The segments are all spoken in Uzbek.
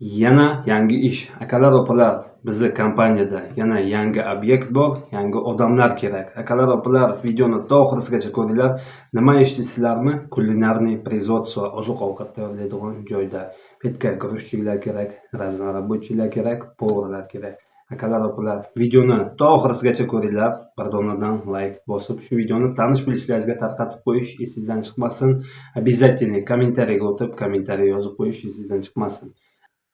Yana yangi ish. Akalar opalar, bizni kompaniyada yana yangi obyekt bor, yangi odamlar kerak. Akalar opalar, videoni to oxirigacha ko'ringlar. Nima ishlasizlarmi? Kulinarniy производство, oziq-ovqat tayyorlaydigan joyda petka guruchchilar kerak, raznorobochilar kerak, поварлар kerak. Akalar opalar, videoni to oxirigacha ko'ringlar. Bir donadan like bosib, shu videoni tanish bilishlaringizga tarqatib qo'yish esingizdan chiqmasin. Обязательно kommentariyaga o'tib, kommentariy yozib qo'yish esingizdan chiqmasin.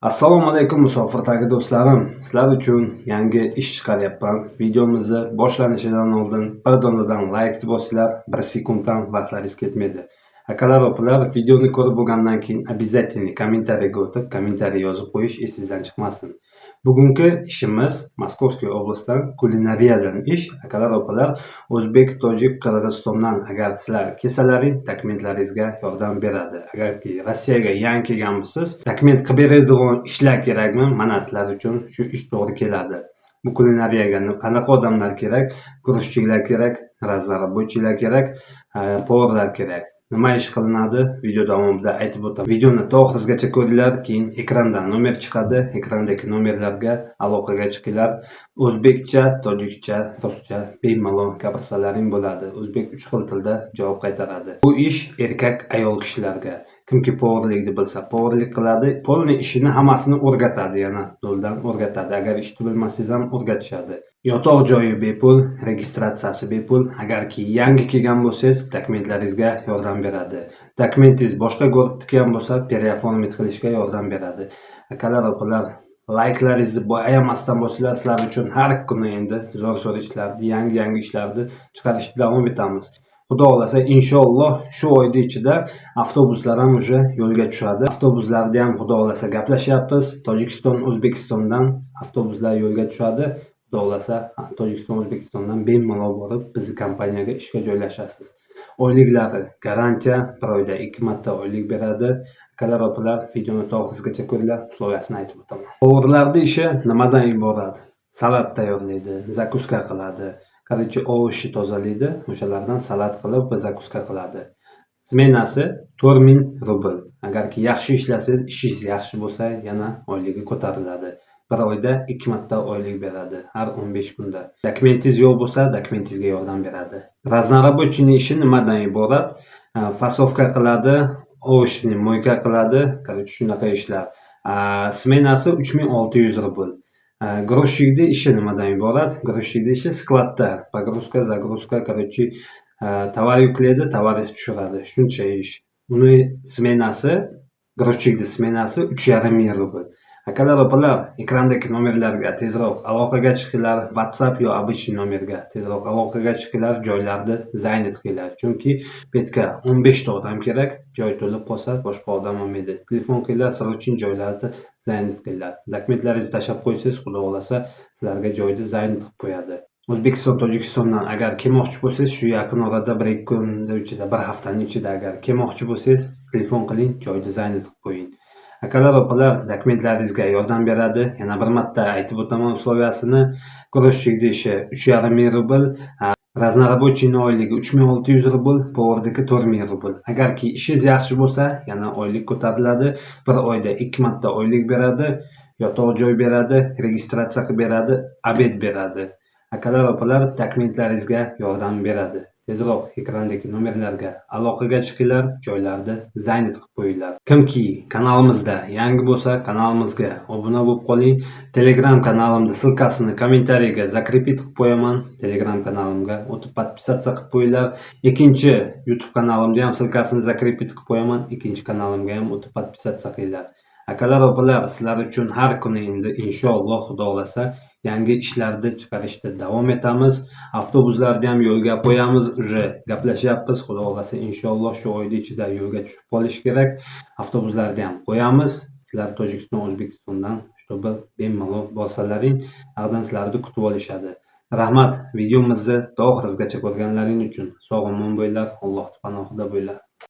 Assalomu alaykum musofirdagi do'stlarim. Sizlar uchun yangi ish chiqaryapman. Videomizni boshlanishidan oldin bir donadan like bosinglar, 1 sekunddan vaqtlaringiz ketmaydi. Akalar opalar, videoni ko'rib bo'lgandan keyin обязательно kommentariyaga o'tib, kommentariy yozib qo'yish esingizdan chiqmasin. Bugungi ishimiz Moskovskiy oblastdan kulinariyadan ish. Akalar opalar, o'zbek, tojik, qirg'izistondan agar sizlar kelsalaring dokumentlaringizga yordam beradi. Agarki Rossiyaga yangi kelgan bo'lsangiz, dokument qilib beradigan ishlar kerakmi? Mana sizlar uchun shu ish to'g'ri keladi. Bu kulinariyaga qanaqa odamlar kerak? Guruchchilar kerak, raznorobochilar kerak, поварлар kerak. Nima ish qilinadi? Video davomida aytib o'taman. Videoni to oxirigacha ko'ringlar, keyin ekranda nomer chiqadi. Ekrandagi nomerlarga aloqaga chiqinglar. O'zbekcha, tojikcha, ruscha bemalol gapirsalaring bo'ladi. O'zbek 3 xil tilda javob qaytaradi. Bu ish erkak, ayol kishilarga. Kimki поварlikni bilsa, поварlik qiladi. Polni ishini hammasini o'rgatadi, yana do'ldan o'rgatadi. Agar ishni bilmasangiz ham o'rgatishadi. Yotoq joyi bepul, registratsiyasi bepul. Agarki yangi kelgan bo'lsangiz, dokumentlaringizga yordam beradi. Dokumentingiz boshqa go'rtda kelgan bo'lsa, perioformit qilishga yordam beradi. Akalar opalar, layklaringizni ayamasdan bo'lsanglar, sizlar uchun har kuni endi zo'r ishlarni, yangi ishlarni chiqarishda davom etamiz. Xudo xolasa, inshaalloh shu oyning ichida avtobuslar ham уже yo'lga tushadi. Avtobuslarni ham xudo xolasa gaplashyapmiz. Tojikiston, O'zbekistondan avtobuslar yo'lga tushadi. Xudo xolasa, Tojikiston, O'zbekistondan bemalol borib bizni kompaniyaga ishga joylashasiz. Oyliklari garantiya, bir oyda 2 marta oylik beradi. Akalar opalar, videoni to'g'risigacha ko'ringlar, usloviyasini aytib o'taman. Поварларning ishi nimadan iborat? Salat tayyorlaydi, zakuska qiladi. Короче, овощи tozalaydi, o'shalardan salat qilib zakuska qiladi. Smenasi 4000 rubl. Agarki yaxshi ishlasangiz, ishingiz yaxshi bo'lsa, yana oyligi ko'tariladi. Bir oyda 2 marta oylik beradi, har 15 kunda. Dokumentingiz yo'q bo'lsa, dokumentingizga yordam beradi. Raznorobochining ishi nimadan iborat? Fasovka qiladi, овощni mo'yka qiladi. Короче, shunaqa ishlar. Smenasi 3600 rubl. Грузчикning ishi nimadan iborat? Грузчикning ishi skladda, pogрузка, загрузка, короче, tovar yuklaydi, tovar tushiradi. Shuncha ish. Uni smenasi, грузчикning smenasi 3500 rubl. Akalar opalar, ekrandagi nomerlarga tezroq aloqaga chiqinglar. WhatsApp yo обычный nomerga tezroq aloqaga chiqinglar, joylarni zaynat qilinglar. Chunki petka 15 ta odam kerak, joy to'lib qolsa boshqa odam olmaydi. Telefon qilinglar, sirochin joylarni zaynat qilinglar. Dokumentlaringizni tashlab qo'ysangiz, xudo xolasa, sizlarga joyni zaynat qilib qo'yadi. O'zbekiston, Tojikistondan agar kelmoqchi bo'lsangiz, shu yaqin orada 1-2 kun ichida, 1 haftaning ichida agar kelmoqchi bo'lsangiz, telefon qiling, joyni zaynat qilib qo'ying. Akalar opalar, dokumentlaringizga yordam beradi. Yana bir marta aytib o'taman usloviyasini. Guruchchining ishi 3500 rubl, raznorobochining oyligi 3600 rubl, повардagi 4000 rubl. Agarki ishingiz yaxshi bo'lsa, yana oylik ko'tariladi. Bir oyda 2 marta oylik beradi, yotoq joy beradi, registratsiya qilib beradi, obed beradi. Akalar opalar, dokumentlaringizga yordam beradi. Tezroq ekrandagi nomerlarga aloqaga chiqinglar, joylarni zaynat qilib qo'yinglar. Kimki kanalimizda yangi bo'lsa, kanalimizga obuna bo'lib qoling. Telegram kanalimda silkasini kommentariyga zakрепить qilib qo'yaman. Telegram kanalimga o'tib podpisatsiya qilib qo'yinglar. Ikkinchi YouTube kanalimda ham silkasini zakрепить qilib qo'yaman. Ikkinchi kanalimga ham o'tib podpisatsiya qilinglar. Akalar opalar, sizlar uchun har kuni endi inshaalloh xudo xolasa yangi ishlarni chiqarishda davom etamiz. Avtobuslarni ham yo'lga qo'yamiz, уже gaplashyapmiz. Xudo xolasa inshaalloh shu oyning ichida yo'lga tushib qolish kerak. Avtobuslarni ham qo'yamiz. Sizlar Tojikiston, O'zbekistondan чтобы bemalol borsalaring, aqdan sizlarni kutib olishadi. Rahmat, videomizni to oxirigacha ko'rganlaring uchun. Sog' omon bo'linglar, Alloh panohida bo'linglar.